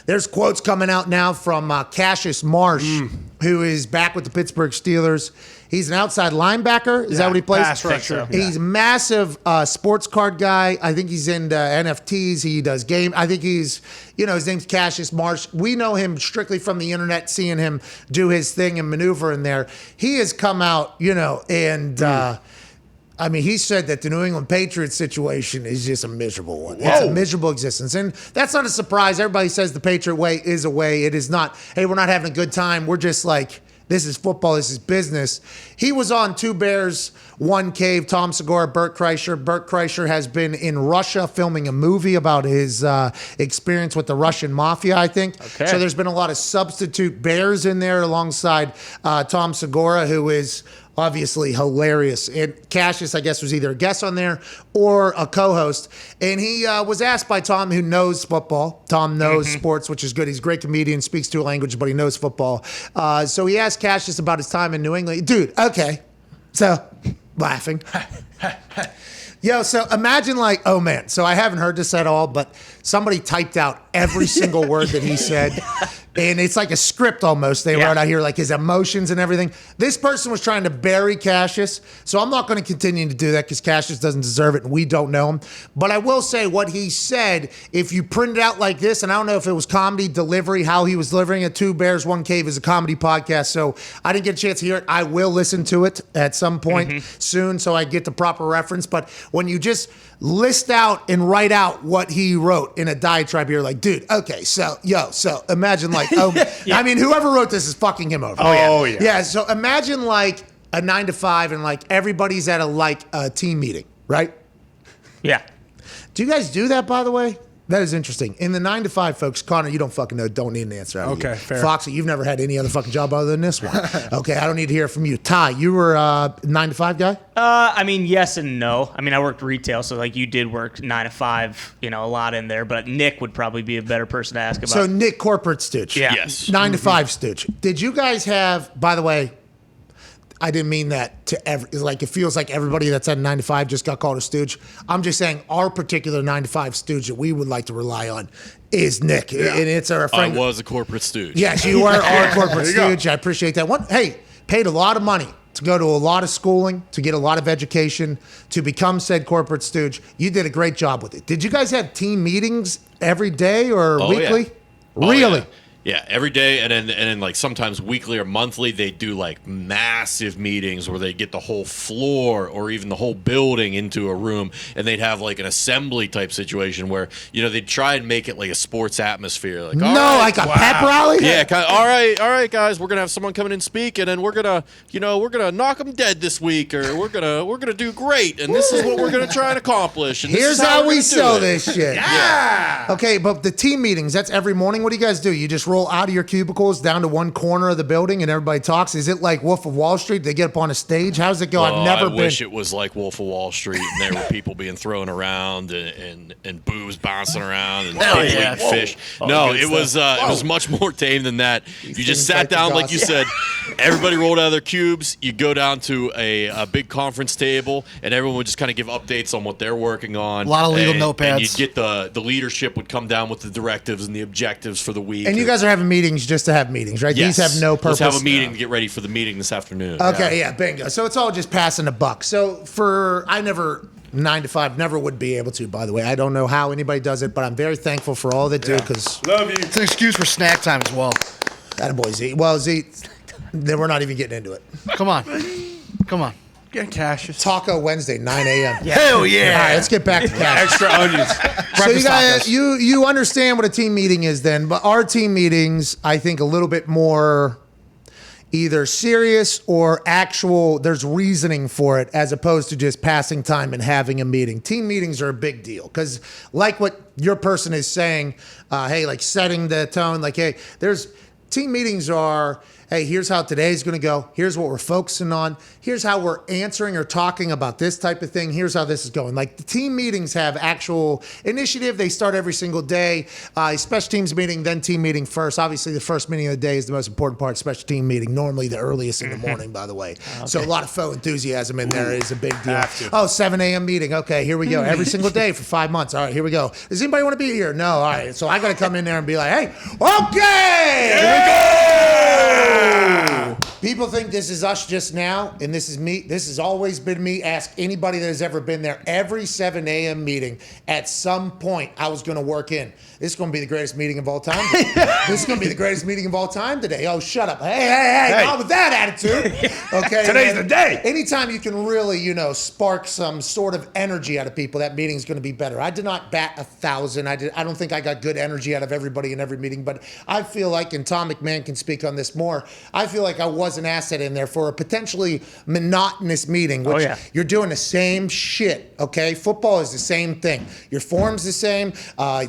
There's quotes coming out now from Cassius Marsh, who is back with the Pittsburgh Steelers. He's an outside linebacker. Is that what he plays? Pass rusher. He's a massive sports card guy. I think he's into NFTs. He does game. I think he's, his name's Cassius Marsh. We know him strictly from the internet, seeing him do his thing and maneuver in there. He has come out, and he said that the New England Patriots situation is just a miserable one. It's a miserable existence. And that's not a surprise. Everybody says the Patriot way is a way. It is not, hey, we're not having a good time. We're just like, this is football. This is business. He was on Two Bears, One Cave, Tom Segura, Bert Kreischer. Bert Kreischer has been in Russia filming a movie about his experience with the Russian mafia, I think. Okay. So there's been a lot of substitute Bears in there alongside Tom Segura, who is obviously hilarious. And Cassius, I guess, was either a guest on there or a co-host. And he was asked by Tom, who knows football. Tom knows sports, which is good. He's a great comedian, speaks two languages, but he knows football. So he asked Cassius about his time in New England. Dude, okay. So, laughing. So imagine oh man, so I haven't heard this at all, but somebody typed out every single word that he said. And it's like a script almost. They wrote out here his emotions and everything. This person was trying to bury Cassius. So I'm not going to continue to do that because Cassius doesn't deserve it and we don't know him. But I will say what he said, if you print it out like this, and I don't know if it was comedy delivery, how he was delivering it. Two Bears, One Cave is a comedy podcast. So I didn't get a chance to hear it. I will listen to it at some point soon so I get the proper reference. But when you just list out and write out what he wrote in a diatribe, you're like, dude, okay, so imagine whoever wrote this is fucking him over. Yeah, so imagine a 9 to 5 and everybody's at a team meeting, right? Yeah. Do you guys do that, by the way? That is interesting. In the 9 to 5, folks, Connor, you don't fucking know. Don't need an answer out of you. Okay, fair. Foxy, you've never had any other fucking job other than this one. Okay, I don't need to hear from you. Ty, you were a 9 to 5 guy? Yes and no. I worked retail, so you did work 9 to 5, a lot in there. But Nick would probably be a better person to ask about. So Nick, corporate stooge. Yeah. Yes. 9 to 5 stooge. Did you guys have, by the way, I didn't mean that to it feels like everybody that's at 9 to 5 just got called a stooge. I'm just saying our particular 9 to 5 stooge that we would like to rely on is Nick. Yeah. And it's our friend. I was a corporate stooge. Yes, you were our corporate stooge. I appreciate that. Paid a lot of money to go to a lot of schooling, to get a lot of education, to become said corporate stooge. You did a great job with it. Did you guys have team meetings every day or weekly? Yeah. Really? Yeah. Yeah, every day, and then sometimes weekly or monthly, they do massive meetings where they get the whole floor or even the whole building into a room, and they'd have an assembly type situation where they'd try and make it like a sports atmosphere. Pep rally. Yeah, all right, guys, we're gonna have someone come in and speak, and then we're gonna knock them dead this week, or we're gonna do great, and this is what we're gonna try and accomplish. And here's how we sell this shit. Yeah. Okay, but the team meetings, that's every morning. What do you guys do? You just roll out of your cubicles down to one corner of the building and everybody talks? Is it like Wolf of Wall Street? They get up on a stage? How does it go? I've never been. I wish it was like Wolf of Wall Street and there were people being thrown around and booze bouncing around and people eating fish. No, it was much more tame than that. You just sat down like you said. Everybody rolled out of their cubes. You go down to a big conference table and everyone would just kind of give updates on what they're working on. A lot of legal notepads. And you'd get the leadership would come down with the directives and the objectives for the week. And you guys are having meetings just to have meetings, right? Yes. These have no purpose. Let's have a meeting to get ready for the meeting this afternoon. Okay, yeah, bingo. So it's all just passing a buck. So 9 to 5, never would be able to, by the way. I don't know how anybody does it, but I'm very thankful for all they do because love you. It's an excuse for snack time as well. Attaboy, Z. Well, Z, then we're not even getting into it. Come on. Get Cassius. Taco Wednesday, 9 a.m. Hell yeah. All right, let's get back to Cassius. Extra onions. So you guys, you understand what a team meeting is then, but our team meetings, I think, a little bit more either serious or actual, there's reasoning for it as opposed to just passing time and having a meeting. Team meetings are a big deal because like what your person is saying, setting the tone, team meetings are hey, here's how today's going to go. Here's what we're focusing on. Here's how we're answering or talking about this type of thing. Here's how this is going. Like the team meetings have actual initiative. They start every single day. Special teams meeting, then team meeting first. Obviously, the first meeting of the day is the most important part. Special team meeting, normally the earliest in the morning, by the way. Okay. So a lot of faux enthusiasm in there is a big deal. 7 a.m. meeting. Okay, here we go. Every single day for 5 months. All right, here we go. Does anybody want to be here? No. All right. So I got to come in there and be like, hey, okay. Here we go. People think this is us just now, and this is me. This has always been me. Ask anybody that has ever been there. Every 7 a.m. meeting, at some point, I was going to work in. This is going to be the greatest meeting of all time. This is going to be the greatest meeting of all time today. Oh, shut up. Hey, not with that attitude. Okay. Today's the day. Anytime you can really, spark some sort of energy out of people, that meeting is going to be better. I did not bat 1,000. I don't think I got good energy out of everybody in every meeting, but I feel like, and Tom McMahon can speak on this more, I feel like I was an asset in there for a potentially monotonous meeting, which you're doing the same shit, okay? Football is the same thing. Your form's the same,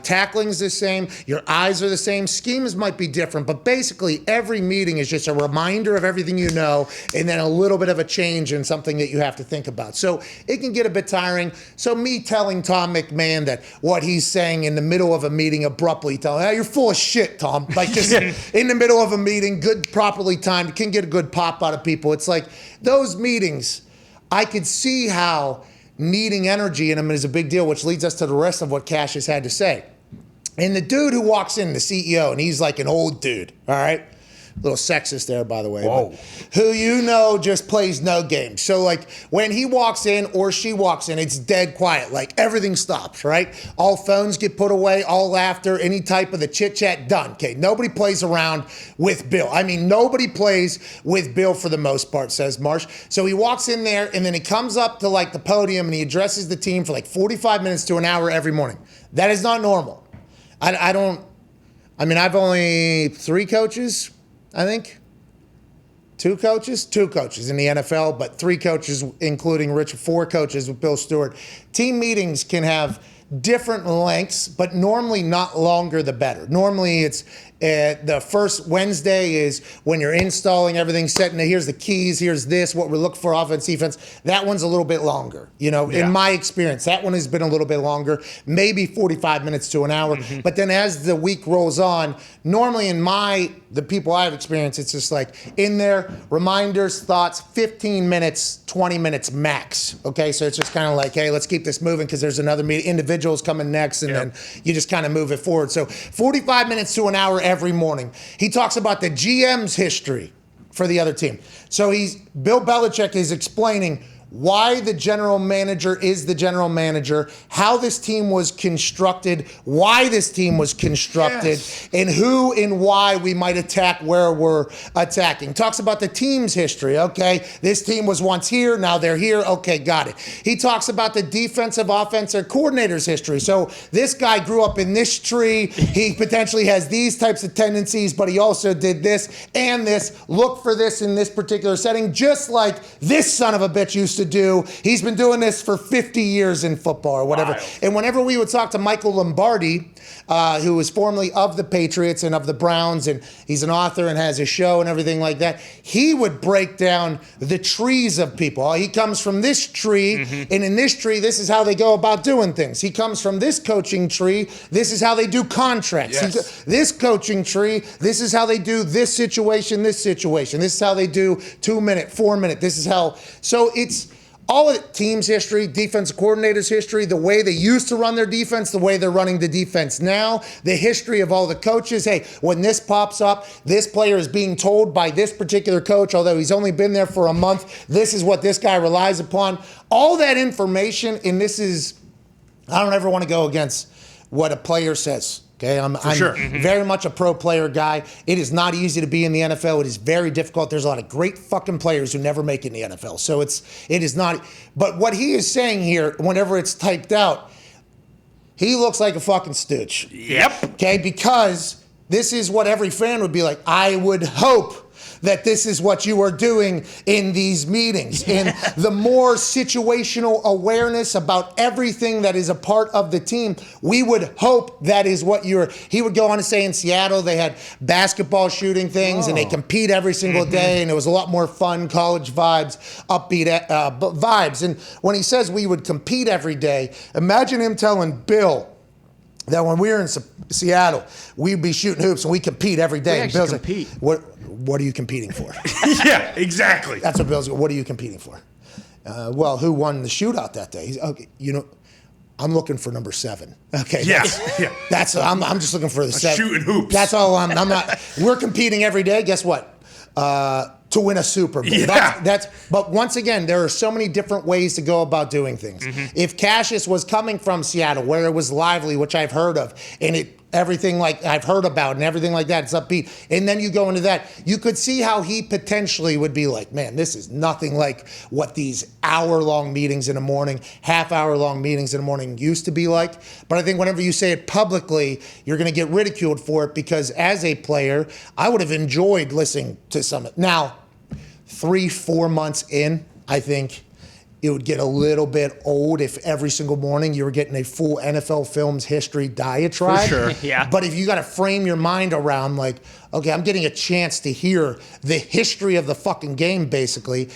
tackling's the same, your eyes are the same, schemes might be different, but basically every meeting is just a reminder of everything you know, and then a little bit of a change in something that you have to think about. So it can get a bit tiring. So me telling Tom McMahon that what he's saying in the middle of a meeting abruptly, telling him, hey, you're full of shit, Tom. Like just in the middle of a meeting, good, properly timed, can get a good pop out of people. It's like those meetings, I could see how needing energy in them is a big deal, which leads us to the rest of what Cassius had to say. And the dude who walks in, the CEO, and he's like an old dude, all right? A little sexist there, by the way. Whoa. Who just plays no games. So, like, when he walks in or she walks in, it's dead quiet. Like, everything stops, right? All phones get put away, all laughter, any type of the chit-chat, done. Okay, nobody plays around with Bill. I mean, nobody plays with Bill for the most part, says Marsh. So he walks in there, and then he comes up to, like, the podium, and he addresses the team for, like, 45 minutes to an hour every morning. That is not normal. I've only 3 coaches, I think. 2 coaches in the NFL, but 3 coaches, including 4 coaches with Bill Stewart. Team meetings can have different lengths, but normally not longer the better. Normally it's the first Wednesday is when you're installing everything, setting it. Here's the keys. Here's this, what we're looking for, offense, defense. That one's a little bit longer. In my experience, that one has been a little bit longer, maybe 45 minutes to an hour. Mm-hmm. But then as the week rolls on, normally the people I've experienced, it's just like in there, reminders, thoughts, 15 minutes, 20 minutes max. Okay, so it's just kind of like, hey, let's keep this moving because there's another meeting. Individuals coming next, and then you just kind of move it forward. So 45 minutes to an hour every morning. He talks about the GM's history for the other team. So Bill Belichick is explaining why the general manager is the general manager, how this team was constructed, why this team was constructed, and who and why we might attack where we're attacking. Talks about the team's history. Okay, this team was once here, now they're here. Okay, got it. He talks about the defensive, offensive coordinator's history. So this guy grew up in this tree. He potentially has these types of tendencies, but he also did this and this. Look for this in this particular setting, just like this son of a bitch used to do. He's been doing this for 50 years in football or whatever. Wild. And whenever we would talk to Michael Lombardi, who was formerly of the Patriots and of the Browns, and he's an author and has a show and everything like that, he would break down the trees of people. He comes from this tree, and in this tree, this is how they go about doing things. He comes from this coaching tree, this is how they do contracts. Yes. This coaching tree, this is how they do this situation, this situation. This is how they do 2-minute, 4-minute. This is how. So it's all of it, team's history, defensive coordinator's history, the way they used to run their defense, the way they're running the defense now, the history of all the coaches. Hey, when this pops up, this player is being told by this particular coach, although he's only been there for a month, this is what this guy relies upon. All that information, and this is, I don't ever want to go against what a player says. Okay, I'm very much a pro player guy. It is not easy to be in the NFL. It is very difficult. There's a lot of great fucking players who never make it in the NFL. So it is not. But what he is saying here, whenever it's typed out, he looks like a fucking stooge. Yep. Okay, because this is what every fan would be like. I would hope that this is what you are doing in these meetings. And the more situational awareness about everything that is a part of the team, we would hope that is what he would go on to say in Seattle, they had basketball shooting things and they compete every single day, and it was a lot more fun, college vibes, upbeat vibes. And when he says we would compete every day, imagine him telling Bill that when we were in Seattle, we'd be shooting hoops and we compete every day. And Bill's compete. like, what are you competing for? Yeah, exactly. That's what Bill's. What are you competing for? Well, who won the shootout that day? He's, okay, I'm looking for number 7. Okay. That's I'm just looking for the 7. Shooting hoops. That's all. I'm not. We're competing every day. Guess what? To win a Super Bowl. Yeah. But once again, there are so many different ways to go about doing things. If Cassius was coming from Seattle, where it was lively, which I've heard of, and everything like I've heard about and everything like that, it's upbeat, and then you go into that, you could see how he potentially would be like, man, this is nothing like what these hour-long meetings in the morning, half-hour-long meetings in the morning used to be like. But I think whenever you say it publicly, you're going to get ridiculed for it, because as a player, I would have enjoyed listening to some. Now, 3-4 months in, I think it would get a little bit old if every single morning you were getting a full NFL Films history diatribe. For sure, yeah. But if you got to frame your mind around like, okay, I'm getting a chance to hear the history of the fucking game, basically,